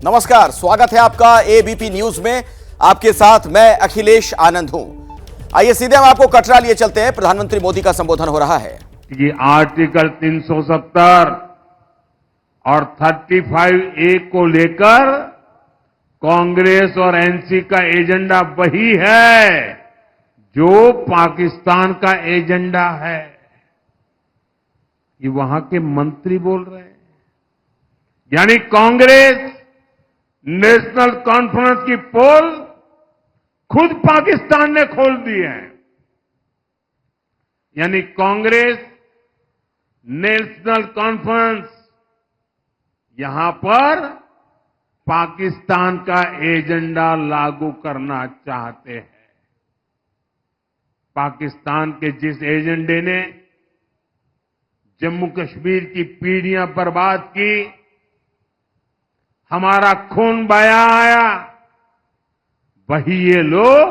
नमस्कार, स्वागत है आपका एबीपी न्यूज में। आपके साथ मैं अखिलेश आनंद हूं। आइए सीधे हम आपको कटरा लिए चलते हैं। प्रधानमंत्री मोदी का संबोधन हो रहा है कि आर्टिकल 370 और 35A को लेकर कांग्रेस और एनसी का एजेंडा वही है जो पाकिस्तान का एजेंडा है। ये वहां के मंत्री बोल रहे हैं। यानी कांग्रेस नेशनल कॉन्फ्रेंस की पोल खुद पाकिस्तान ने खोल दी है। यानी कांग्रेस नेशनल कॉन्फ्रेंस यहां पर पाकिस्तान का एजेंडा लागू करना चाहते हैं। पाकिस्तान के जिस एजेंडे ने जम्मू कश्मीर की पीढ़ियां बर्बाद की, हमारा खून बहा आया, वही ये लोग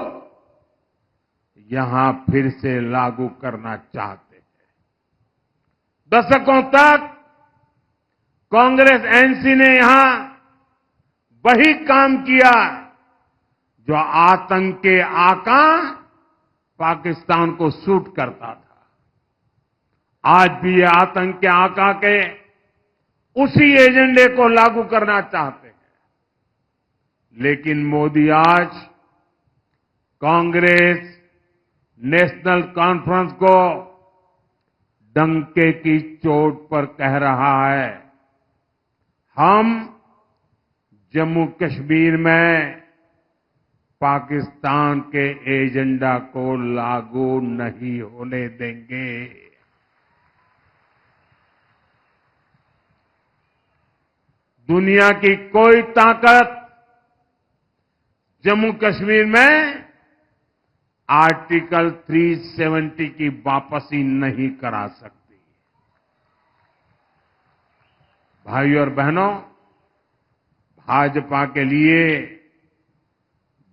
यहां फिर से लागू करना चाहते हैं। दशकों तक कांग्रेस एनसी ने यहां वही काम किया जो आतंक के आका पाकिस्तान को सूट करता था। आज भी ये आतंक के आका के उसी एजेंडे को लागू करना चाहते हैं। लेकिन मोदी आज कांग्रेस नेशनल कॉन्फ्रेंस को डंके की चोट पर कह रहा है, हम जम्मू कश्मीर में पाकिस्तान के एजेंडा को लागू नहीं होने देंगे। दुनिया की कोई ताकत जम्मू कश्मीर में आर्टिकल 370 की वापसी नहीं करा सकती। भाइयों और बहनों, भाजपा के लिए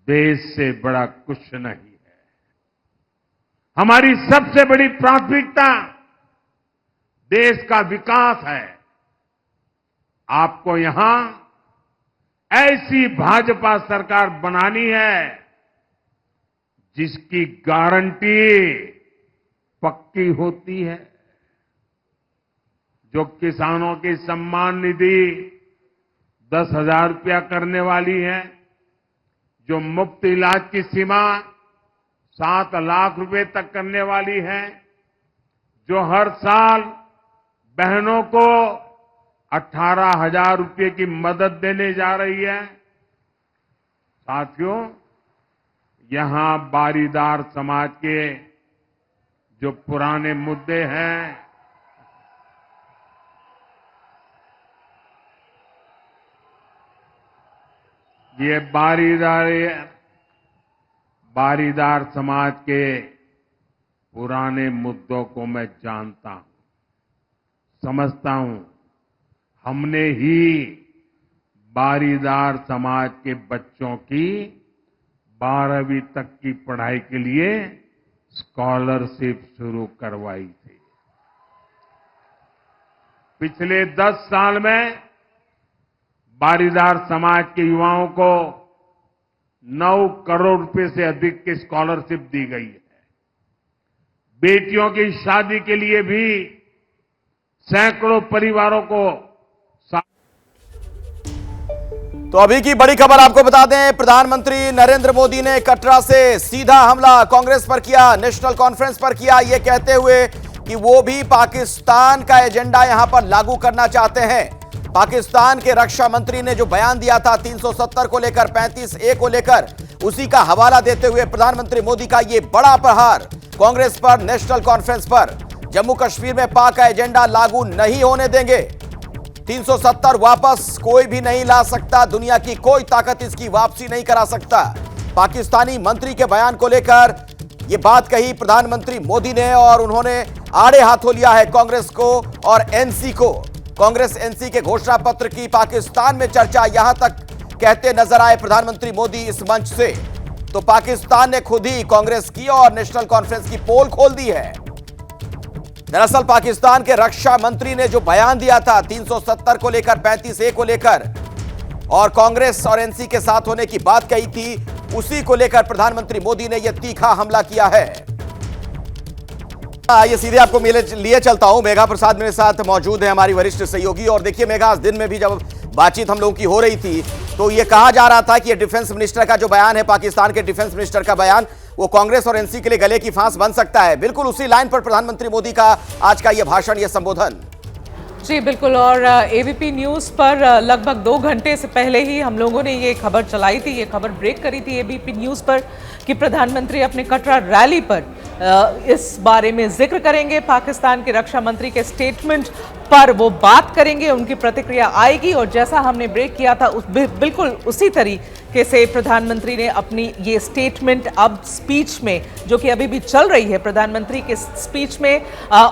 देश से बड़ा कुछ नहीं है। हमारी सबसे बड़ी प्राथमिकता देश का विकास है। आपको यहां ऐसी भाजपा सरकार बनानी है जिसकी गारंटी पक्की होती है, जो किसानों की सम्मान निधि 10,000 रुपया करने वाली है, जो मुफ्त इलाज की सीमा 7 लाख रुपए तक करने वाली है, जो हर साल बहनों को 18,000 रुपये की मदद देने जा रही है। साथियों, यहां बारीदार समाज के जो पुराने मुद्दे हैं, ये बारीदार समाज के पुराने मुद्दों को मैं जानता हूं, समझता हूं। हमने ही बारीदार समाज के बच्चों की 12वीं तक की पढ़ाई के लिए स्कॉलरशिप शुरू करवाई थी। पिछले 10 साल में बारीदार समाज के युवाओं को 9 करोड़ रुपए से अधिक की स्कॉलरशिप दी गई है। बेटियों की शादी के लिए भी सैकड़ों परिवारों को। तो अभी की बड़ी खबर आपको बता दें, प्रधानमंत्री नरेंद्र मोदी ने कटरा से सीधा हमला कांग्रेस पर किया, नेशनल कॉन्फ्रेंस पर किया, यह कहते हुए कि वो भी पाकिस्तान का एजेंडा यहां पर लागू करना चाहते हैं। पाकिस्तान के रक्षा मंत्री ने जो बयान दिया था 370 को लेकर, 35A को लेकर, उसी का हवाला देते हुए प्रधानमंत्री मोदी का यह बड़ा प्रहार कांग्रेस पर, नेशनल कॉन्फ्रेंस पर। जम्मू कश्मीर में पाक का एजेंडा लागू नहीं होने देंगे। 370 वापस कोई भी नहीं ला सकता, दुनिया की कोई ताकत इसकी वापसी नहीं करा सकता। पाकिस्तानी मंत्री के बयान को लेकर यह बात कही प्रधानमंत्री मोदी ने, और उन्होंने आड़े हाथों लिया है कांग्रेस को और एनसी को। कांग्रेस एनसी के घोषणा पत्र की पाकिस्तान में चर्चा, यहां तक कहते नजर आए प्रधानमंत्री मोदी इस मंच से। तो पाकिस्तान ने खुद ही कांग्रेस की और नेशनल कॉन्फ्रेंस की पोल खोल दी है। दरअसल पाकिस्तान के रक्षा मंत्री ने जो बयान दिया था 370 को लेकर, 35A को लेकर, और कांग्रेस और एनसी के साथ होने की बात कही थी, उसी को लेकर प्रधानमंत्री मोदी ने यह तीखा हमला किया है। ये सीधे आपको लिए चलता हूं। मेघा प्रसाद मेरे साथ मौजूद है, हमारी वरिष्ठ सहयोगी। और देखिए मेघा, आज दिन में भी जब बातचीत हम लोगों की हो रही थी तो ये कहा जा रहा था कि ये डिफेंस मिनिस्टर का जो बयान है, पाकिस्तान के डिफेंस मिनिस्टर का बयान, वो कांग्रेस और एनसी के लिए गले की फांस बन सकता है। बिल्कुल उसी लाइन पर प्रधानमंत्री मोदी का आज का यह भाषण, यह संबोधन। जी बिल्कुल। और एबीपी न्यूज़ पर लगभग 2 घंटे से पहले ही हम लोगों ने ये खबर चलाई थी, ये खबर ब्रेक करी थी एबीपी न्यूज़ पर कि प्रधानमंत्री अपने कटरा रैली पर इस बारे में जिक्र करेंगे। पाकिस्तान के रक्षा मंत्री के स्टेटमेंट पर वो बात करेंगे, उनकी प्रतिक्रिया आएगी। और जैसा हमने ब्रेक किया था बिल्कुल उसी तरीके से प्रधानमंत्री ने अपनी ये स्टेटमेंट अब स्पीच में, जो कि अभी भी चल रही है, प्रधानमंत्री के स्पीच में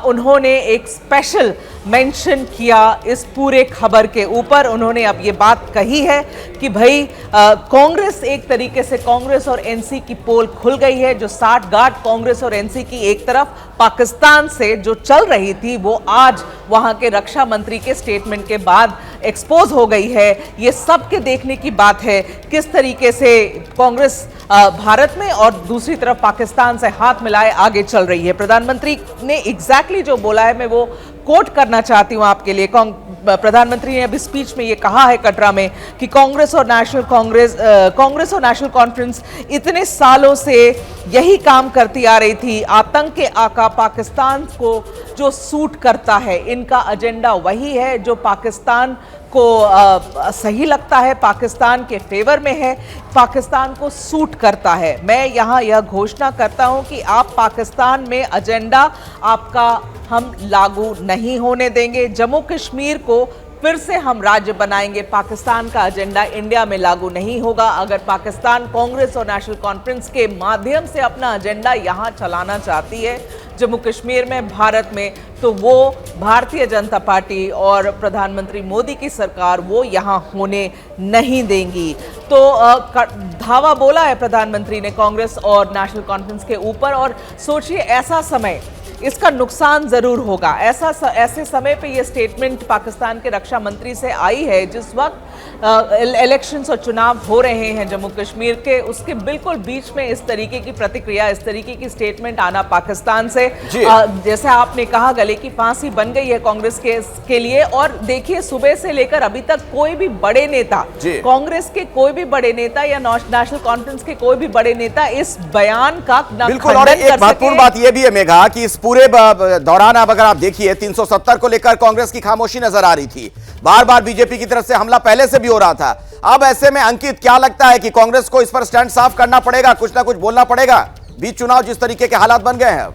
उन्होंने एक स्पेशल मेंशन किया इस पूरे खबर के ऊपर। उन्होंने अब ये बात कही है कि भाई कांग्रेस, एक तरीके से कांग्रेस और एनसी की पोल खुल गई है। जो साठगांठ कांग्रेस और एनसी की एक तरफ पाकिस्तान से जो चल रही थी, वो आज वहां के रक्षा मंत्री के स्टेटमेंट के बाद एक्सपोज हो गई है। ये सबके देखने की बात है किस तरीके से कांग्रेस भारत में और दूसरी तरफ पाकिस्तान से हाथ मिलाए आगे चल रही है। प्रधानमंत्री ने एग्जैक्टली जो बोला है, मैं वो कोट करना चाहती हूं आपके लिए। प्रधानमंत्री ने अभी स्पीच में ये कहा है कटरा में कि कांग्रेस और नेशनल कॉन्फ्रेंस इतने सालों से यही काम करती आ रही थी। आतंक के आका पाकिस्तान को जो सूट करता है, इनका एजेंडा वही है जो पाकिस्तान को सही लगता है, पाकिस्तान के फेवर में है, पाकिस्तान को सूट करता है। मैं यहाँ यह घोषणा करता हूँ कि आप पाकिस्तान में एजेंडा आपका हम लागू नहीं होने देंगे। जम्मू कश्मीर को फिर से हम राज्य बनाएंगे। पाकिस्तान का एजेंडा इंडिया में लागू नहीं होगा। अगर पाकिस्तान कांग्रेस और नेशनल कॉन्फ्रेंस के माध्यम से अपना एजेंडा यहाँ चलाना चाहती है जम्मू कश्मीर में, भारत में, तो वो भारतीय जनता पार्टी और प्रधानमंत्री मोदी की सरकार वो यहाँ होने नहीं देंगी। तो धावा बोला है प्रधानमंत्री ने कांग्रेस और नेशनल कॉन्फ्रेंस के ऊपर। और सोचिए, ऐसा समय, इसका नुकसान जरूर होगा। ऐसे समय पे ये स्टेटमेंट पाकिस्तान के रक्षा मंत्री से आई है जिस वक्त इलेक्शंस और चुनाव हो रहे हैं जम्मू कश्मीर के, उसके बिल्कुल बीच में इस तरीके की प्रतिक्रिया, इस तरीके की स्टेटमेंट आना पाकिस्तान से, जैसे आपने कहा, गले की फांसी बन गई है कांग्रेस के लिए। और देखिए, सुबह से लेकर अभी तक कोई भी बड़े नेता, कांग्रेस के कोई भी बड़े नेता या नेशनल कॉन्फ्रेंस के कोई भी बड़े नेता इस बयान का बिल्कुल। और एक महत्वपूर्ण बात यह भी है मेघा कि इस पूरे दौरान अब अगर आप देखिए 370 को लेकर कांग्रेस की खामोशी नजर आ रही थी। बार बार बीजेपी की तरफ से हमला पहले से भी हो रहा था। अब ऐसे में अंकित क्या लगता है कि कांग्रेस को इस पर स्टैंड साफ करना पड़ेगा, कुछ ना कुछ बोलना पड़ेगा? बीच चुनाव जिस तरीके के हालात बन गए हैं,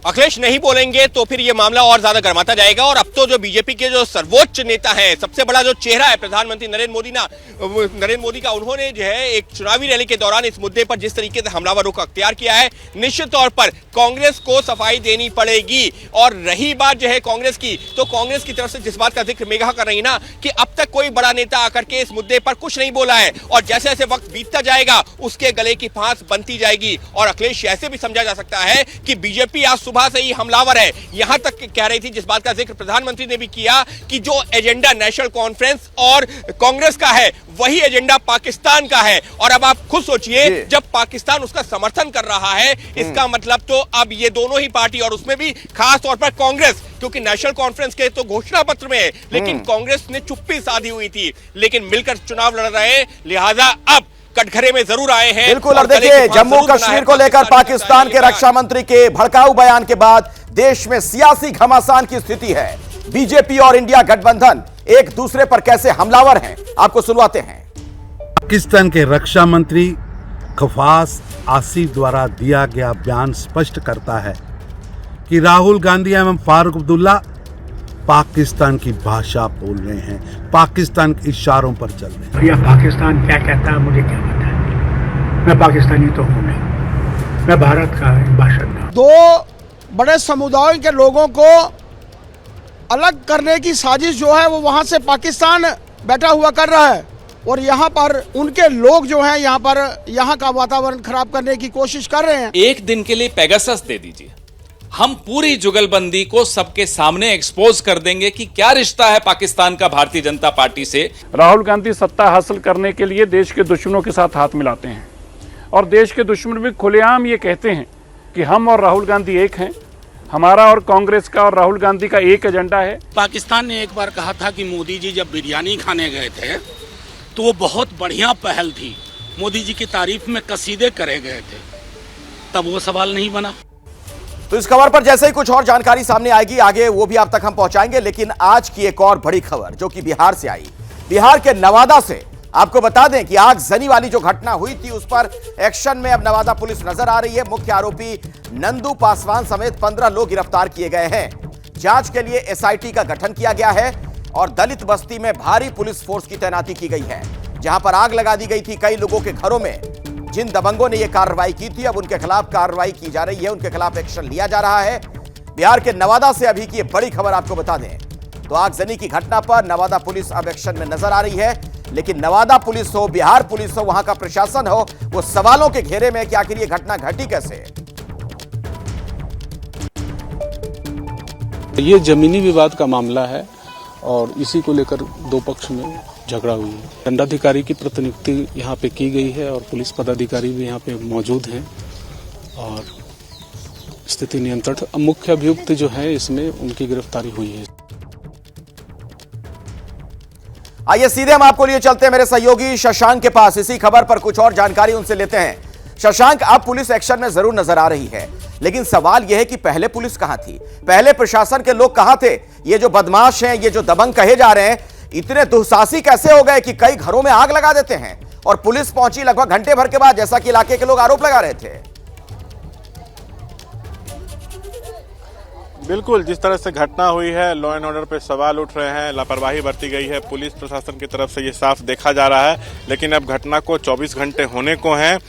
अखिलेश नहीं बोलेंगे तो फिर ये मामला और ज्यादा गर्माता जाएगा। और अब तो जो बीजेपी के जो सर्वोच्च नेता हैं, सबसे बड़ा जो चेहरा है प्रधानमंत्री नरेंद्र मोदी का, उन्होंने जो है एक चुनावी रैली के दौरान इस मुद्दे पर जिस तरीके से हमलावर रुख अख्तियार किया है, निश्चित तौर पर कांग्रेस को सफाई देनी पड़ेगी। और रही बात जो है कांग्रेस की, तो कांग्रेस की तरफ से जिस बात का जिक्र मेघा कर रही ना कि अब तक कोई बड़ा नेता आकर के इस मुद्दे पर कुछ नहीं बोला है, और जैसे जैसे वक्त बीतता जाएगा उसके गले की फांस बनती जाएगी। और अखिलेश, ऐसे भी समझा जा सकता है कि बीजेपी आज सुबह से ही हमलावर है। यहां तक कह रही थी, जिस बात का जिक्र प्रधानमंत्री ने भी किया, कि जो एजेंडा नेशनल कॉन्फ्रेंस और कांग्रेस का है वही एजेंडा पाकिस्तान का है। और अब आप खुद सोचिए, जब पाकिस्तान उसका समर्थन कर रहा है, इसका मतलब तो अब ये दोनों ही पार्टी, और उसमें भी खास तौर पर कांग्रेस, क्योंकि नेशनल कॉन्फ्रेंस के तो घोषणा पत्र में है, लेकिन कांग्रेस ने चुप्पी साधी हुई थी, लेकिन मिलकर चुनाव लड़ रहे, लिहाजा अब कटघरे में जरूर आए हैं। बिल्कुल। और देखिए, जम्मू कश्मीर को लेकर पाकिस्तान के रक्षा मंत्री के भड़काऊ बयान के बाद देश में सियासी घमासान की स्थिति है। बीजेपी और इंडिया गठबंधन एक दूसरे पर कैसे हमलावर हैं, आपको सुनवाते हैं। पाकिस्तान के रक्षा मंत्री खफास आसिफ द्वारा दिया गया बयान स्पष्ट करता है कि राहुल गांधी एवं फारूक अब्दुल्ला पाकिस्तान की भाषा बोल रहे हैं, पाकिस्तान के इशारों पर चल रहे हैं। भैया, पाकिस्तान क्या कहता है मुझे क्या पता है, मैं पाकिस्तानी तो हूँ नहीं, मैं भारत का बाशिंदा हूँ। दो बड़े समुदायों के लोगों को अलग करने की साजिश जो है वो वहाँ से पाकिस्तान बैठा हुआ कर रहा है, और यहाँ पर उनके लोग जो हैं यहाँ पर यहाँ का वातावरण खराब करने की कोशिश कर रहे हैं। एक दिन के लिए पेगासस दे दीजिए, हम पूरी जुगलबंदी को सबके सामने एक्सपोज कर देंगे कि क्या रिश्ता है पाकिस्तान का भारतीय जनता पार्टी से। राहुल गांधी सत्ता हासिल करने के लिए देश के दुश्मनों के साथ हाथ मिलाते हैं और देश के दुश्मन भी खुलेआम ये कहते हैं कि हम और राहुल गांधी एक हैं। हमारा और कांग्रेस का और राहुल गांधी का एक एजेंडा है। पाकिस्तान ने एक बार कहा था कि मोदी जी जब बिरयानी खाने गए थे तो वो बहुत बढ़िया पहल थी, मोदी जी की तारीफ में कसीदे करे गए थे, तब वो सवाल नहीं बना। तो इस खबर पर जैसे ही कुछ और जानकारी सामने आएगी आगे वो भी आप तक हम पहुंचाएंगे, लेकिन आज की एक और बड़ी खबर जो कि बिहार से आई, बिहार के नवादा से। आपको बता दें कि आगजनी वाली जो घटना हुई थी उस पर एक्शन में अब नवादा पुलिस नजर आ रही है। मुख्य आरोपी नंदू पासवान समेत 15 लोग गिरफ्तार किए गए हैं। जांच के लिए एसआईटी का गठन किया गया है और दलित बस्ती में भारी पुलिस फोर्स की तैनाती की गई है। जहां पर आग लगा दी गई थी कई लोगों के घरों में, जिन दबंगों ने यह कार्रवाई की थी अब उनके खिलाफ कार्रवाई की जा रही है, उनके खिलाफ एक्शन लिया जा रहा है। बिहार के नवादा से अभी की बड़ी खबर आपको बता दें तो आगजनी की घटना पर नवादा पुलिस अब एक्शन में नजर आ रही है, लेकिन नवादा पुलिस हो, बिहार पुलिस हो, वहां का प्रशासन हो, वो सवालों के घेरे में कि आखिर ये घटना घटी कैसे। ये जमीनी विवाद का मामला है और इसी को लेकर दो पक्ष में झगड़ा हुई है। दंडाधिकारी की प्रतिनियुक्ति यहाँ पे की गई है और पुलिस पदाधिकारी भी यहाँ पे मौजूद हैं और स्थिति नियंत्रण। मुख्य अभियुक्त जो है इसमें उनकी गिरफ्तारी हुई है। आइए सीधे हम आपको लिए चलते हैं मेरे सहयोगी शशांक के पास, इसी खबर पर कुछ और जानकारी उनसे लेते हैं। शशांक, अब पुलिस एक्शन में जरूर नजर आ रही है, लेकिन सवाल यह है कि पहले पुलिस कहां थी, पहले प्रशासन के लोग कहां थे? ये जो बदमाश हैं, ये जो दबंग कहे जा रहे हैं, इतने दुस्साहसी कैसे हो गए कि कई घरों में आग लगा देते हैं और पुलिस पहुंची लगभग घंटे भर के बाद, जैसा कि इलाके के लोग आरोप लगा रहे थे। बिल्कुल, जिस तरह से घटना हुई है, लॉ एंड ऑर्डर पे सवाल उठ रहे हैं, लापरवाही बरती गई है पुलिस प्रशासन की तरफ से, ये साफ देखा जा रहा है। लेकिन अब घटना को 24 घंटे होने को हैं।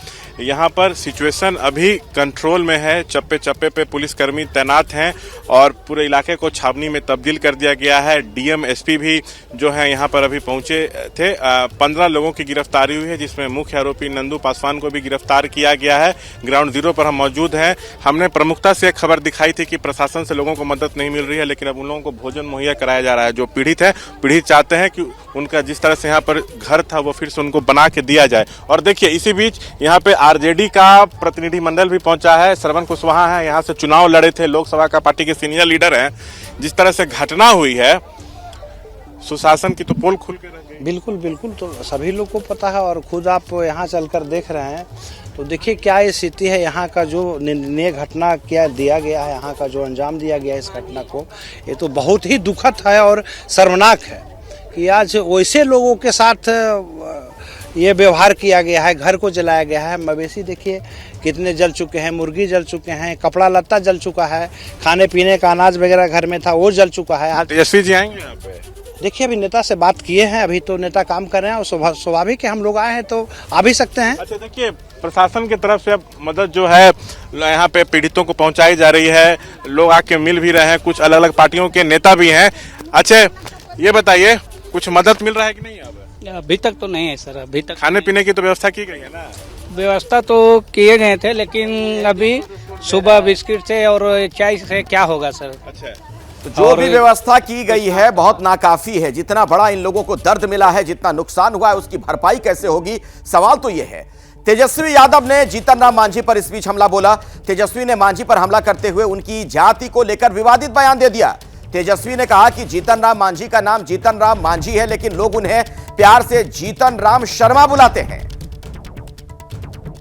यहाँ पर सिचुएशन अभी कंट्रोल में है, चप्पे चप्पे पे पुलिसकर्मी तैनात हैं और पूरे इलाके को छावनी में तब्दील कर दिया गया है। डीएम एसपी भी जो है यहाँ पर अभी पहुंचे थे। 15 लोगों की गिरफ्तारी हुई है, जिसमें मुख्य आरोपी नंदू पासवान को भी गिरफ्तार किया गया है। ग्राउंड जीरो पर हम मौजूद हैं। हमने प्रमुखता से एक खबर दिखाई थी कि प्रशासन से लोगों को मदद नहीं मिल रही है, लेकिन अब उन लोगों को भोजन मुहैया कराया जा रहा है। जो पीड़ित है, पीड़ित चाहते हैं कि उनका जिस तरह से यहाँ पर घर था वो फिर से उनको बना के दिया जाए। और देखिए, इसी बीच यहाँ पे आरजेडी का प्रतिनिधिमंडल भी पहुंचा है। श्रवण कुशवाहा है, यहाँ से चुनाव लड़े थे, लोकसभा का पार्टी के सीनियर लीडर हैं। जिस तरह से घटना हुई है, सुशासन की तो पोल खुल के रह गई। बिल्कुल बिल्कुल, तो सभी लोग को पता है और खुद आप यहाँ चलकर देख रहे हैं तो देखिए क्या स्थिति है। यहाँ का जो निंदनीय घटना क्या दिया गया है, यहाँ का जो अंजाम दिया गया है इस घटना को, ये तो बहुत ही दुखद है और शर्मनाक है कि आज वैसे लोगों के साथ ये व्यवहार किया गया है। घर को जलाया गया है, मवेशी देखिए कितने जल चुके हैं, मुर्गी जल चुके हैं, कपड़ा लत्ता जल चुका है, खाने पीने का अनाज वगैरह घर में था वो जल चुका है। तेजस्वी जी आएंगे यहाँ पे? देखिए, अभी नेता से बात किए हैं, अभी तो नेता काम कर रहे हैं और स्वाभाविक है हम लोग आए हैं तो आ भी सकते हैं। अच्छा, देखिए, प्रशासन की तरफ से अब मदद जो है यहाँ पे पीड़ितों को पहुंचाई जा रही है, लोग आके मिल भी रहे हैं, कुछ अलग अलग पार्टियों के नेता भी हैं। अच्छा, ये बताइए कुछ मदद मिल रहा है कि नहीं? अभी तक तो नहीं है सर, अभी तक। खाने पीने की तो व्यवस्था की गई है ना? व्यवस्था तो किए गए थे, लेकिन अभी सुबह बिस्किट से और चाय से क्या होगा सर? अच्छा, तो जो भी व्यवस्था की गई है बहुत नाकाफी है। जितना बड़ा इन लोगों को दर्द मिला है, जितना नुकसान हुआ है, उसकी भरपाई कैसे होगी? सवाल तो यह है। तेजस्वी यादव ने जीतन राम मांझी पर इस बीच हमला बोला। तेजस्वी ने मांझी पर हमला करते हुए उनकी जाति को लेकर विवादित बयान दे दिया। तेजस्वी ने कहा कि जीतन राम मांझी का नाम जीतन राम मांझी है, लेकिन लोग उन्हें प्यार से जीतन राम शर्मा बुलाते हैं।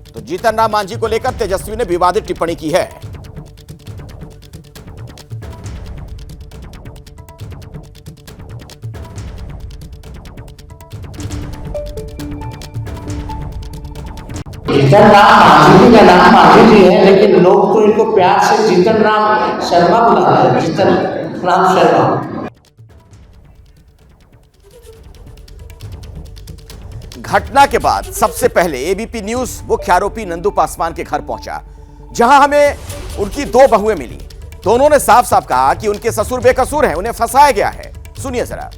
तो जीतन राम मांझी को लेकर तेजस्वी ने विवादित टिप्पणी की है। जीतन राम मांझी जी का नाम मांझी जी है, लेकिन लोग तो इनको प्यार से जीतन राम शर्मा बुलाते हैं, जीतन राम शर्मा। घटना के बाद सबसे पहले एबीपी न्यूज मुख्य आरोपी नंदू पासवान के घर पहुंचा, जहां हमें उनकी दो बहुएं मिली। दोनों ने साफ साफ कहा कि उनके ससुर बेकसूर हैं, उन्हें फंसाया गया है। सुनिए जरा।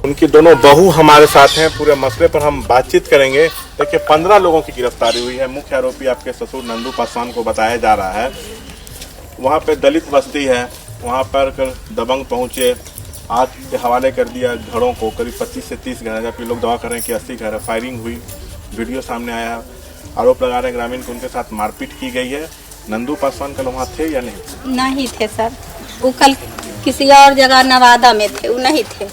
उनकी दोनों बहू हमारे साथ हैं, पूरे मसले पर हम बातचीत करेंगे। देखिए 15 लोगों की गिरफ्तारी हुई है। मुख्य आरोपी आपके ससुर नंदू पासवान को बताया जा रहा है। वहाँ पे दलित बस्ती है, वहाँ पर दबंग पहुंचे, आग के हवाले कर दिया घरों को। करीब 25 से 30 घर है, जबकि लोग दावा कर रहे हैं कि 80 घर है। फायरिंग हुई, वीडियो सामने आया है। आरोप लगा रहे हैं ग्रामीण को उनके साथ मारपीट की गई है। नंदू पासवान कल वहाँ थे या नहीं? नहीं थे सर, वो कल किसी और जगह नवादा में थे, वो नहीं थे।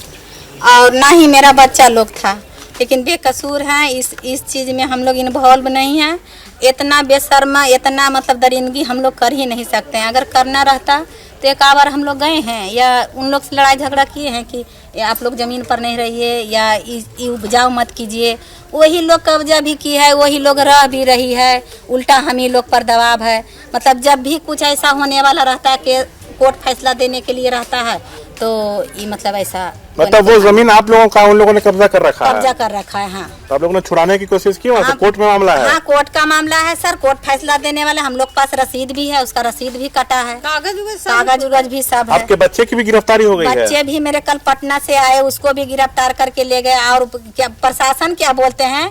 और ना ही मेरा बच्चा लोग था, लेकिन बेकसूर हैं। इस चीज़ में हम लोग इन्वॉल्व नहीं हैं। इतना बेशर्मा, इतना मतलब दरिंदगी हम लोग कर ही नहीं सकते हैं। अगर करना रहता तो एक बार हम लोग गए हैं या उन लोग से लड़ाई झगड़ा किए हैं कि आप लोग ज़मीन पर नहीं रहिए या ये उपजाऊ मत कीजिए। वही लोग कब्जा भी की है, वही लोग रह भी रही है। उल्टा हम ही लोग पर दबाव है। मतलब जब भी कुछ ऐसा होने वाला रहता है कि कोर्ट फैसला देने के लिए रहता है, तो ये मतलब ऐसा मतलब वो जमीन आप लोगों का उन लोगों ने कब्जा कर रखा है? कब्जा कर रखा है, हाँ। तो आप लोगों ने छुड़ाने की कोशिश की? हाँ, कोर्ट में मामला है? हाँ, कोर्ट का मामला है सर। कोर्ट फैसला देने वाले हम लोग पास रसीद भी है, उसका रसीद भी कटा है, कागज उगज भी सब है। आपके बच्चे की भी गिरफ्तारी हो गई है? बच्चे भी मेरे कल पटना से आए, उसको भी गिरफ्तार करके ले गए। और क्या प्रशासन क्या बोलते हैं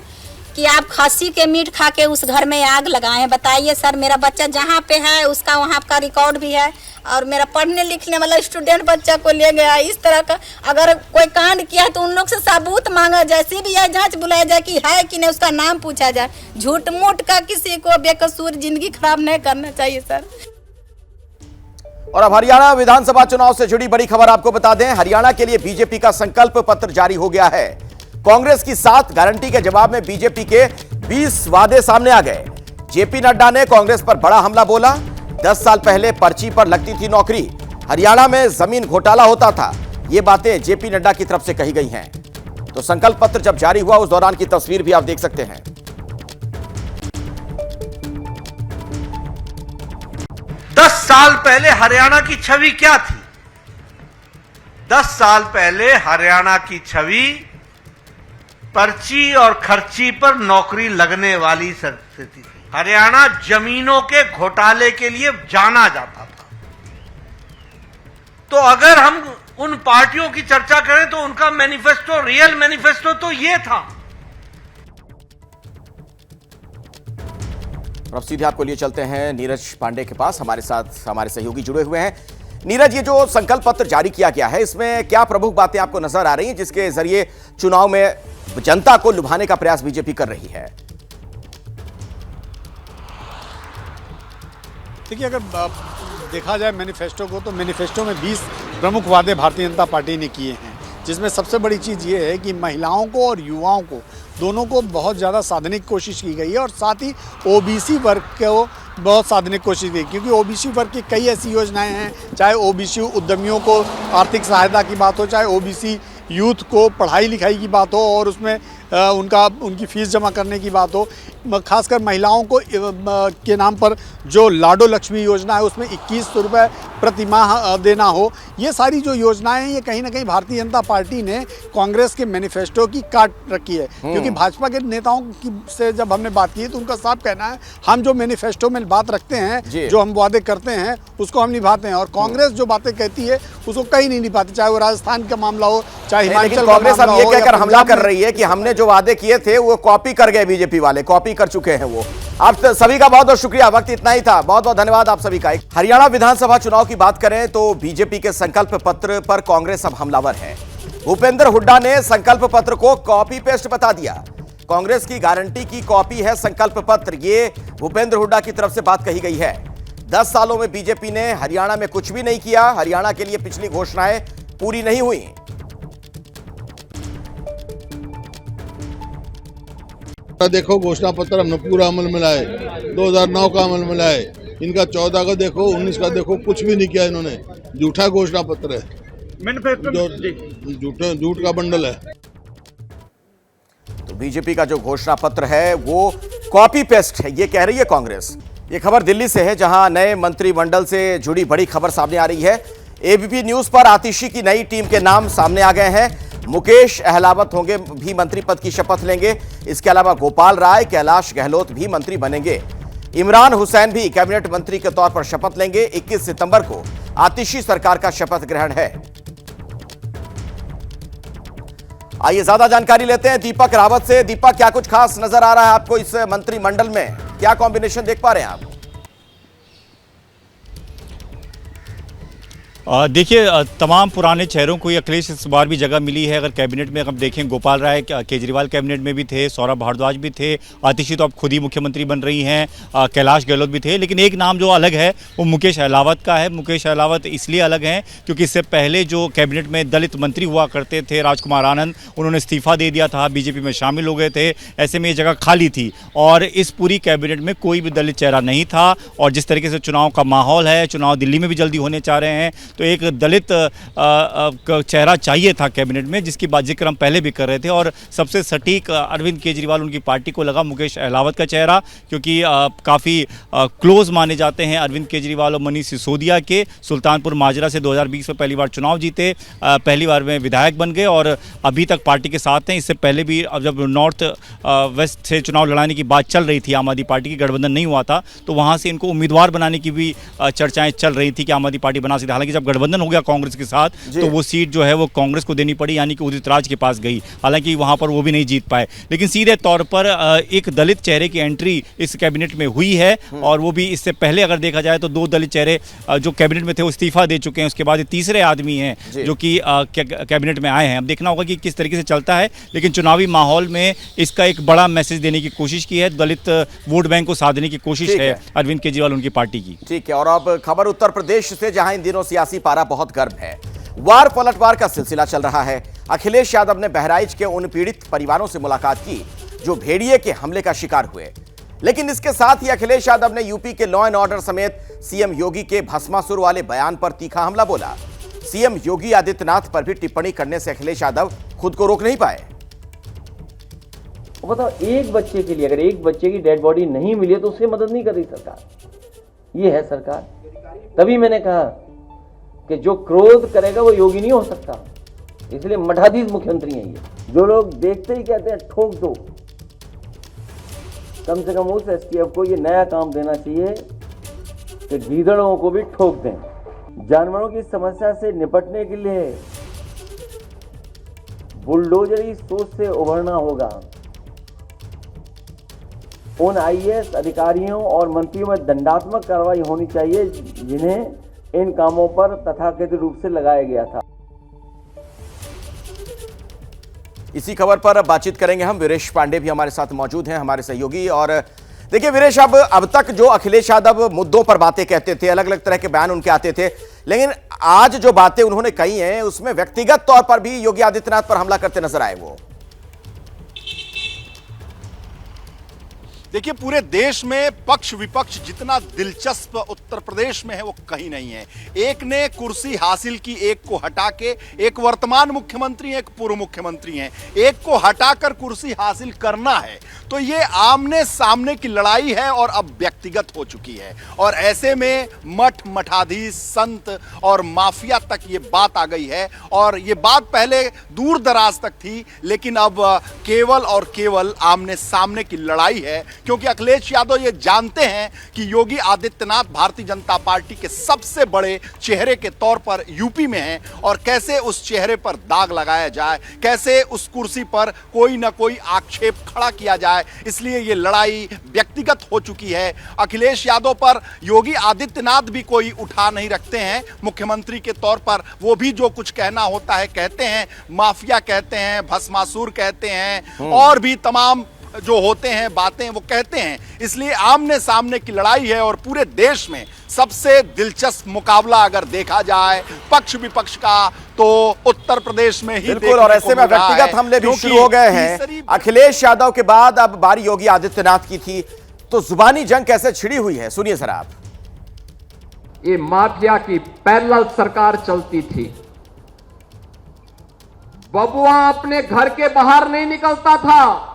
कि आप खस्सी के मीट खा के उस घर में आग लगाए। बताइए सर, मेरा बच्चा जहाँ पे है उसका वहाँ का रिकॉर्ड भी है, और मेरा पढ़ने लिखने वाला स्टूडेंट बच्चा को ले गया। इस तरह का अगर कोई कांड किया तो उन लोग से सबूत मांगा जाए, CBI जांच बुलाया जाए कि है कि नहीं, उसका नाम पूछा जाए। झूठ मूठ का किसी को बेकसूर जिंदगी खराब नहीं करना चाहिए सर। और अब हरियाणा विधानसभा चुनाव से जुड़ी बड़ी खबर आपको बता दें। हरियाणा के लिए बीजेपी का संकल्प पत्र जारी हो गया है। कांग्रेस की 7 गारंटी के जवाब में बीजेपी के 20 वादे सामने आ गए। जेपी नड्डा ने कांग्रेस पर बड़ा हमला बोला। 10 साल पहले पर्ची पर लगती थी नौकरी, हरियाणा में जमीन घोटाला होता था। ये बातें जेपी नड्डा की तरफ से कही गई हैं। तो संकल्प पत्र जब जारी हुआ उस दौरान की तस्वीर भी आप देख सकते हैं। 10 साल पहले हरियाणा की छवि क्या थी? 10 साल पहले हरियाणा की छवि पर्ची और खर्ची पर नौकरी लगने वाली स्थिति थी। हरियाणा जमीनों के घोटाले के लिए जाना जाता था। तो अगर हम उन पार्टियों की चर्चा करें तो उनका मैनिफेस्टो, रियल मैनिफेस्टो तो ये था। अब सीधे आपको लिए चलते हैं नीरज पांडे के पास। हमारे साथ हमारे सहयोगी जुड़े हुए हैं। नीरज, ये जो संकल्प पत्र जारी किया गया है, इसमें क्या प्रमुख बातें आपको नजर आ रही हैं जिसके जरिए चुनाव में जनता को लुभाने का प्रयास बीजेपी कर रही है? देखिए, अगर देखा जाए मैनिफेस्टो को, तो मैनिफेस्टो में 20 प्रमुख वादे भारतीय जनता पार्टी ने किए हैं, जिसमें सबसे बड़ी चीज़ ये है कि महिलाओं को और युवाओं को दोनों को बहुत ज़्यादा साधने की कोशिश की गई है, और साथ ही ओबीसी वर्ग को बहुत साधने की कोशिश की, क्योंकि ओबीसी वर्ग की कई ऐसी योजनाएं हैं, चाहे ओबीसी उद्यमियों को आर्थिक सहायता की बात हो, चाहे ओबीसी यूथ को पढ़ाई लिखाई की बात हो और उसमें उनकी फीस जमा करने की बात हो, खासकर महिलाओं को के नाम पर जो लाडो लक्ष्मी योजना है उसमें 2100 रुपये प्रति माह देना हो। ये सारी जो योजनाएं हैं, ये कहीं ना कहीं भारतीय जनता पार्टी ने कांग्रेस के मैनिफेस्टो की काट रखी है। क्योंकि भाजपा के नेताओं की से जब हमने बात की तो उनका साफ कहना है, हम जो मैनिफेस्टो में बात रखते हैं, जो हम वादे करते हैं उसको हम निभाते हैं, और कांग्रेस जो बातें कहती है उसको कहीं नहीं निभाती, चाहे वो राजस्थान का मामला हो, चाहे हिमाचल। कांग्रेस अब ये कहकर हमला कर रही है कि हमने जो वादे किए थे वो कॉपी कर गए, बीजेपी वाले कॉपी कर चुके हैं वो। आप सभी का बहुत बहुत शुक्रिया, वक्त इतना ही था, बहुत बहुत धन्यवाद आप सभी का। हरियाणा विधानसभा चुनाव की बात करें तो बीजेपी के संकल्प पत्र पर कांग्रेस अब हमलावर है। भूपेंद्र हुड्डा ने संकल्प पत्र को कॉपी पेस्ट बता दिया। कांग्रेस की गारंटी की कॉपी है संकल्प पत्र, ये भूपेंद्र हुड्डा की तरफ से बात कही गई है। 10 सालों में बीजेपी ने हरियाणा में कुछ भी नहीं किया, हरियाणा के लिए पिछली घोषणाएं पूरी नहीं हुई। देखो, घोषणा पत्र हमने पूरा अमल में लाए, 2009 का अमल में लाए, इनका 14 का देखो, 19 का देखो, कुछ भी नहीं किया इन्होंने। झूठा घोषणा पत्र है, झूठ का बंडल है। तो बीजेपी का जो घोषणा पत्र है वो कॉपी पेस्ट है, ये कह रही है कांग्रेस। ये खबर दिल्ली से है, जहां नए मंत्रिमंडल से जुड़ी बड़ी खबर सामने आ रही है। एबीपी न्यूज पर आतिशी की नई टीम के नाम सामने आ गए हैं। मुकेश अहलावत होंगे भी मंत्री पद की शपथ लेंगे। इसके अलावा गोपाल राय, कैलाश गहलोत भी मंत्री बनेंगे। इमरान हुसैन भी कैबिनेट मंत्री के तौर पर शपथ लेंगे। 21 सितंबर को आतिशी सरकार का शपथ ग्रहण है। आइए ज्यादा जानकारी लेते हैं दीपक रावत से। दीपक, क्या कुछ खास नजर आ रहा है आपको इस मंत्रिमंडल में? क्या कॉम्बिनेशन देख पा रहे हैं आप? देखिए, तमाम पुराने चेहरों को अखिलेश इस बार भी जगह मिली है। अगर कैबिनेट में हम देखें, गोपाल राय केजरीवाल कैबिनेट में भी थे, सौरभ भारद्वाज भी थे, आतिशी तो अब खुद ही मुख्यमंत्री बन रही हैं, कैलाश गहलोत भी थे। लेकिन एक नाम जो अलग है वो मुकेश अहलावत का है। मुकेश अहलावत इसलिए अलग हैं क्योंकि इससे पहले जो कैबिनेट में दलित मंत्री हुआ करते थे, राजकुमार आनंद, उन्होंने इस्तीफा दे दिया था, बीजेपी में शामिल हो गए थे। ऐसे में ये जगह खाली थी और इस पूरी कैबिनेट में कोई भी दलित चेहरा नहीं था। और जिस तरीके से चुनाव का माहौल है, चुनाव दिल्ली में भी जल्दी होने चाह रहे हैं, तो एक दलित चेहरा चाहिए था कैबिनेट में, जिसकी बात जिक्र हम पहले भी कर रहे थे। और सबसे सटीक अरविंद केजरीवाल उनकी पार्टी को लगा मुकेश अहलावत का चेहरा, क्योंकि काफ़ी क्लोज माने जाते हैं अरविंद केजरीवाल और मनीष सिसोदिया के। सुल्तानपुर माजरा से 2020 में पहली बार चुनाव जीते, पहली बार में विधायक बन गए और अभी तक पार्टी के साथ हैं। इससे पहले भी जब नॉर्थ वेस्ट से चुनाव लड़ाने की बात चल रही थी, आम आदमी पार्टी की गठबंधन नहीं हुआ था, तो वहाँ से इनको उम्मीदवार बनाने की भी चर्चाएं चल रही थी कि आम आदमी पार्टी बना सकती। हालांकि जब गठबंधन हो गया कांग्रेस के साथ, तो वो सीट जो है वो कांग्रेस को देनी पड़ी, यानी कि उदित राज के पास गई। हालांकि वहां पर वो भी नहीं जीत पाए। लेकिन सीधे तौर पर एक दलित चेहरे की एंट्री इस कैबिनेट में हुई है। और वो भी इससे पहले अगर देखा जाए तो 2 दलित चेहरे जो कैबिनेट में थे वो इस्तीफा दे चुके हैं। उसके बाद तीसरे आदमी हैं जो कि कैबिनेट में आए हैं। अब देखना होगा कि किस तरीके से चलता है। लेकिन चुनावी माहौल में इसका एक बड़ा मैसेज देने की कोशिश की है, दलित वोट बैंक को साधने की कोशिश है अरविंद केजरीवाल उनकी पार्टी की। ठीक है, और अब खबर उत्तर प्रदेश से, जहां इन दिनों सियासी पारा बहुत गर्म है। वार पलटवार का सिलसिला चल रहा है। अखिलेश यादव ने बहराइच के उन पीड़ित परिवारों से मुलाकात की जो भेड़िए के हमले का शिकार हुए। लेकिन इसके साथ ही अखिलेश यादव ने यूपी के लॉ एंड ऑर्डर समेत सीएम योगी के भस्मासुर वाले बयान पर तीखा हमला बोला। सीएम योगी आदित्यनाथ पर भी टिप्पणी करने से अखिलेश यादव खुद को रोक नहीं पाए। बताओ, एक बच्चे के लिए अगर एक बच्चे की डेड बॉडी नहीं मिली तो उसकी मदद नहीं कर रही सरकार। ये है सरकार। तभी मैंने कहा कि जो क्रोध करेगा वो योगी नहीं हो सकता। इसलिए मठाधीश मुख्यमंत्री हैं ये। जो लोग देखते ही कहते हैं ठोक दो, कम से कम उस एसटीएफ को ये नया काम देना चाहिए कि गीदड़ों को भी ठोक दें। जानवरों की समस्या से निपटने के लिए बुलडोजरी सोच से उभरना होगा। उन आईएएस अधिकारियों और मंत्रियों में दंडात्मक कार्रवाई होनी चाहिए जिन्हें इन कामों पर तथाकथित रूप से लगाया गया था। इसी खबर पर बातचीत करेंगे हम। वीरेश पांडे भी हमारे साथ मौजूद हैं, हमारे सहयोगी। और देखिए वीरेश, अब तक जो अखिलेश यादव मुद्दों पर बातें कहते थे, अलग अलग तरह के बयान उनके आते थे, लेकिन आज जो बातें उन्होंने कही हैं उसमें व्यक्तिगत तौर पर भी योगी आदित्यनाथ पर हमला करते नजर आए वो। देखिए, पूरे देश में पक्ष विपक्ष जितना दिलचस्प उत्तर प्रदेश में है वो कहीं नहीं है। एक ने कुर्सी हासिल की, एक को हटा के, एक वर्तमान मुख्यमंत्री एक पूर्व मुख्यमंत्री हैं, एक को हटाकर कुर्सी हासिल करना है। तो ये आमने सामने की लड़ाई है और अब व्यक्तिगत हो चुकी है। और ऐसे में मठ मठाधीश संत और माफिया तक ये बात आ गई है। और ये बात पहले दूर दराज तक थी, लेकिन अब केवल और केवल आमने सामने की लड़ाई है। क्योंकि अखिलेश यादव ये जानते हैं कि योगी आदित्यनाथ भारतीय जनता पार्टी के सबसे बड़े चेहरे के तौर पर यूपी में हैं और कैसे उस चेहरे पर दाग लगाया जाए, कैसे उस कुर्सी पर कोई ना कोई आक्षेप खड़ा किया जाए। इसलिए ये लड़ाई व्यक्तिगत हो चुकी है। अखिलेश यादव पर योगी आदित्यनाथ भी कोई उठा नहीं रखते हैं मुख्यमंत्री के तौर पर। वो भी जो कुछ कहना होता है कहते हैं, माफिया कहते हैं, भस्मासुर कहते हैं, और भी तमाम जो होते हैं बातें वो कहते हैं। इसलिए आमने सामने की लड़ाई है और पूरे देश में सबसे दिलचस्प मुकाबला अगर देखा जाए पक्ष विपक्ष का तो उत्तर प्रदेश में ही बिल्कुल। और ऐसे में व्यक्तिगत हमले भी शुरू हो गए हैं। अखिलेश यादव के बाद अब बारी योगी आदित्यनाथ की थी, तो जुबानी जंग कैसे छिड़ी हुई है, सुनिए जरा आप। ये माफिया की पैरेलल सरकार चलती थी। बबुआ अपने घर के बाहर नहीं निकलता था,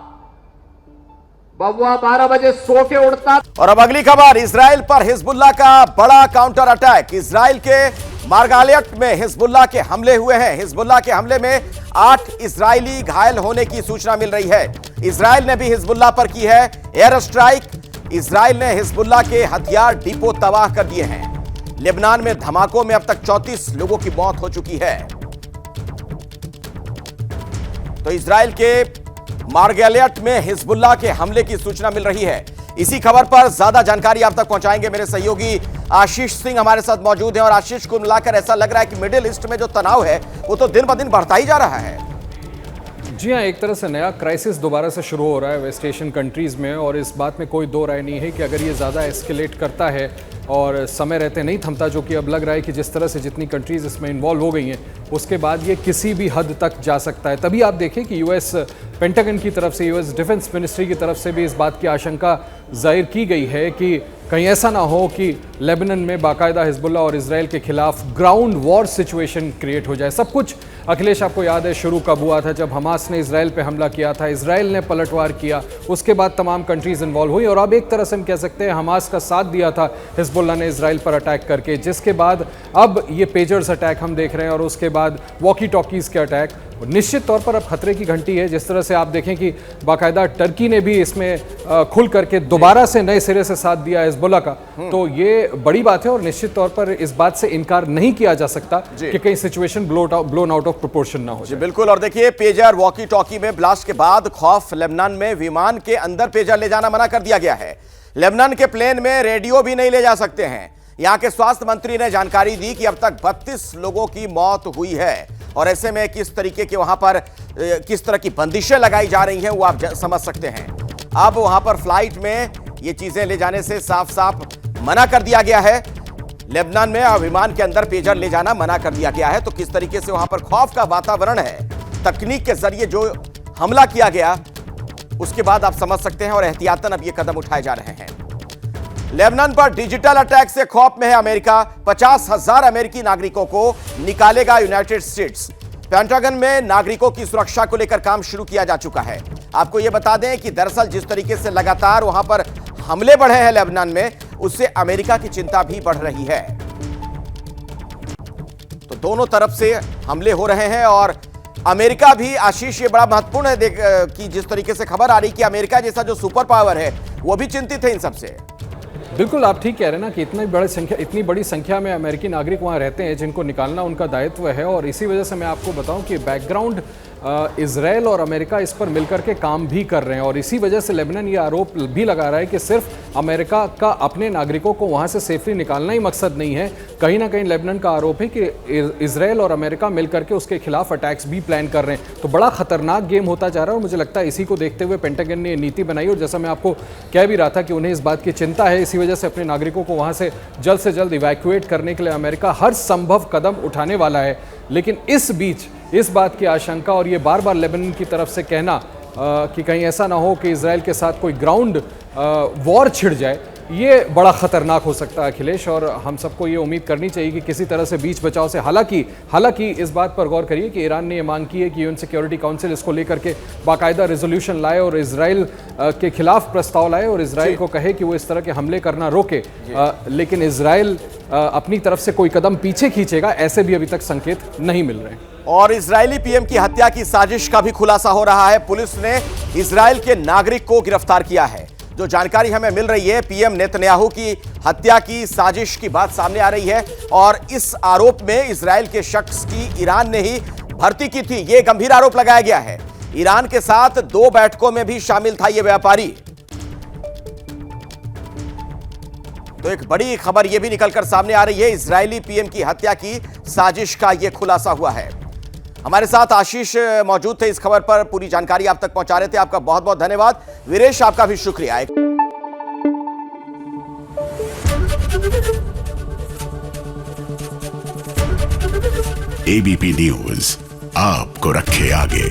बबुआ 12 बजे सो के उड़ता। और अब अगली खबर, इजराइल पर हिजबुल्लाह का बड़ा काउंटर अटैक। इजराइल के मार्गालियट में हिजबुल्लाह के हमले हुए हैं। हिजबुल्लाह के हमले में 8 इजरायली घायल होने की सूचना मिल रही है। इजराइल ने भी हिजबुल्लाह पर की है एयर स्ट्राइक। इजराइल ने हिजबुल्लाह के हथियार डिपो तबाह कर दिए हैं। लेबनान में धमाकों में अब तक 34 लोगों की मौत हो चुकी है। तो तो इजराइल के मार्गेलियट में हिजबुल्लाह के हमले की सूचना मिल रही है। इसी खबर पर ज्यादा जानकारी आप तक पहुंचाएंगे मेरे सहयोगी आशीष सिंह हमारे साथ मौजूद हैं। और आशीष, को मिलाकर ऐसा लग रहा है कि मिडिल ईस्ट में जो तनाव है वो तो दिन ब दिन बढ़ता ही जा रहा है। जी हाँ, एक तरह से नया क्राइसिस दोबारा से शुरू हो रहा है वेस्ट एशियन कंट्रीज़ में, और इस बात में कोई दो राय नहीं है कि अगर ये ज़्यादा एस्केलेट करता है और समय रहते नहीं थमता, जो कि अब लग रहा है कि जिस तरह से जितनी कंट्रीज़ इसमें इन्वॉल्व हो गई हैं उसके बाद ये किसी भी हद तक जा सकता है। तभी आप देखें कि यूएस पेंटागन की तरफ से, यूएस डिफेंस मिनिस्ट्री की तरफ से भी इस बात की आशंका जाहिर की गई है कि कहीं ऐसा ना हो कि लेबनान में बाकायदा हिजबुल्लाह और इजराइल के खिलाफ ग्राउंड वॉर सिचुएशन क्रिएट हो जाए। सब कुछ अखिलेश आपको याद है शुरू कब हुआ था, जब हमास ने इजराइल पे हमला किया था, इजराइल ने पलटवार किया, उसके बाद तमाम कंट्रीज इन्वॉल्व हुई और अब एक तरह से हम कह सकते हैं हमास का साथ दिया था हिजबुल्लाह ने इजराइल पर अटैक करके, जिसके बाद अब ये पेजर्स अटैक हम देख रहे हैं और उसके बाद वॉकी टॉकीज़ के अटैक। निश्चित तौर पर अब खतरे की घंटी है। जिस तरह से आप देखें कि बाकायदा टर्की ने भी इसमें खुल करके दोबारा से नए सिरे से साथ दिया हिजबुल्लाह का, तो ये बड़ी बात है और निश्चित तौर पर इस बात से इनकार नहीं किया जा सकता कि कहीं situation blown out of proportion ना हो जाए। बिल्कुल। और देखिए, पेजर वॉकी टॉकी में ब्लास्ट के बाद खौफ, लेबनान में विमान के अंदर पेजर ले जाना मना कर दिया गया है। लेबनान के प्लेन में रेडियो भी नहीं ले जा सकते हैं। यहां के स्वास्थ्य मंत्री ने जानकारी दी कि अब तक 32 लोगों की मौत हुई है और ऐसे में किस तरीके के वहां पर किस तरह की बंदिशें लगाई जा रही हैं वो आप समझ सकते हैं। अब वहां पर फ्लाइट में ये चीजें ले जाने से साफ साफ मना कर दिया गया है। लेबनान में विमान के अंदर पेजर ले जाना मना कर दिया गया है। तो किस तरीके से वहां पर खौफ का वातावरण है, तकनीक के जरिए जो हमला किया गया उसके बाद आप समझ सकते हैं और एहतियातन अब ये कदम उठाए जा रहे हैं। लेबनान पर डिजिटल अटैक से खौफ में है अमेरिका। 50,000 अमेरिकी नागरिकों को निकालेगा यूनाइटेड स्टेट्स। पेंटागन में नागरिकों की सुरक्षा को लेकर काम शुरू किया जा चुका है। आपको यह बता दें कि दरअसल जिस तरीके से लगातार वहां पर हमले बढ़े हैं लेबनान में, उससे अमेरिका की चिंता भी बढ़ रही है। तो दोनों तरफ से हमले हो रहे हैं और अमेरिका भी, आशीष, ये बड़ा महत्वपूर्ण है कि जिस तरीके से खबर आ रही कि अमेरिका जैसा जो सुपर पावर है वो भी चिंतित है इन सबसे। बिल्कुल, आप ठीक कह रहे हैं ना कि इतनी बड़ी संख्या में अमेरिकी नागरिक वहाँ रहते हैं जिनको निकालना उनका दायित्व है। और इसी वजह से मैं आपको बताऊं कि बैकग्राउंड इजराइल और अमेरिका इस पर मिलकर के काम भी कर रहे हैं और इसी वजह से लेबनान ये आरोप भी लगा रहा है कि सिर्फ अमेरिका का अपने नागरिकों को वहाँ से सेफली निकालना ही मकसद नहीं है। कहीं ना कहीं लेबनान का आरोप है कि इजराइल और अमेरिका मिलकर के उसके खिलाफ अटैक्स भी प्लान कर रहे हैं। तो बड़ा खतरनाक गेम होता जा रहा है और मुझे लगता है इसी को देखते हुए पेंटागन ने नीति बनाई और जैसा मैं आपको कह भी रहा था कि उन्हें इस बात की चिंता है, इसी वजह से अपने नागरिकों को वहाँ से जल्द इवैक्यूएट करने के लिए अमेरिका हर संभव कदम उठाने वाला है। लेकिन इस बीच इस बात की आशंका और ये बार बार लेबनान की तरफ से कहना कि कहीं ऐसा ना हो कि इजराइल के साथ कोई ग्राउंड वॉर छिड़ जाए, ये बड़ा खतरनाक हो सकता है अखिलेश। और हम सबको ये उम्मीद करनी चाहिए कि किसी तरह से बीच बचाव से, हालांकि इस बात पर गौर करिए कि ईरान ने ये मांग की है कि यूएन सिक्योरिटी काउंसिल इसको लेकर के बाकायदा रेजोल्यूशन लाए और इजराइल के खिलाफ प्रस्ताव लाए और इजराइल को कहे कि वो इस तरह के हमले करना रोके। लेकिन इजराइल अपनी तरफ से कोई कदम पीछे खींचेगा ऐसे भी अभी तक संकेत नहीं मिल रहे हैं। और इजरायली पीएम की हत्या की साजिश का भी खुलासा हो रहा है। पुलिस ने इजराइल के नागरिक को गिरफ्तार किया है। जो जानकारी हमें मिल रही है, पीएम नेतन्याहू की हत्या की साजिश की बात सामने आ रही है और इस आरोप में इजराइल के शख्स की ईरान ने ही भर्ती की थी, यह गंभीर आरोप लगाया गया है। ईरान के साथ 2 बैठकों में भी शामिल था यह व्यापारी। तो एक बड़ी खबर यह भी निकलकर सामने आ रही है, इजरायली पीएम की हत्या की साजिश का यह खुलासा हुआ है। हमारे साथ आशीष मौजूद थे, इस खबर पर पूरी जानकारी आप तक पहुंचा रहे थे। आपका बहुत बहुत धन्यवाद। वीरेश, आपका भी शुक्रिया। एबीपी न्यूज आपको रखे आगे।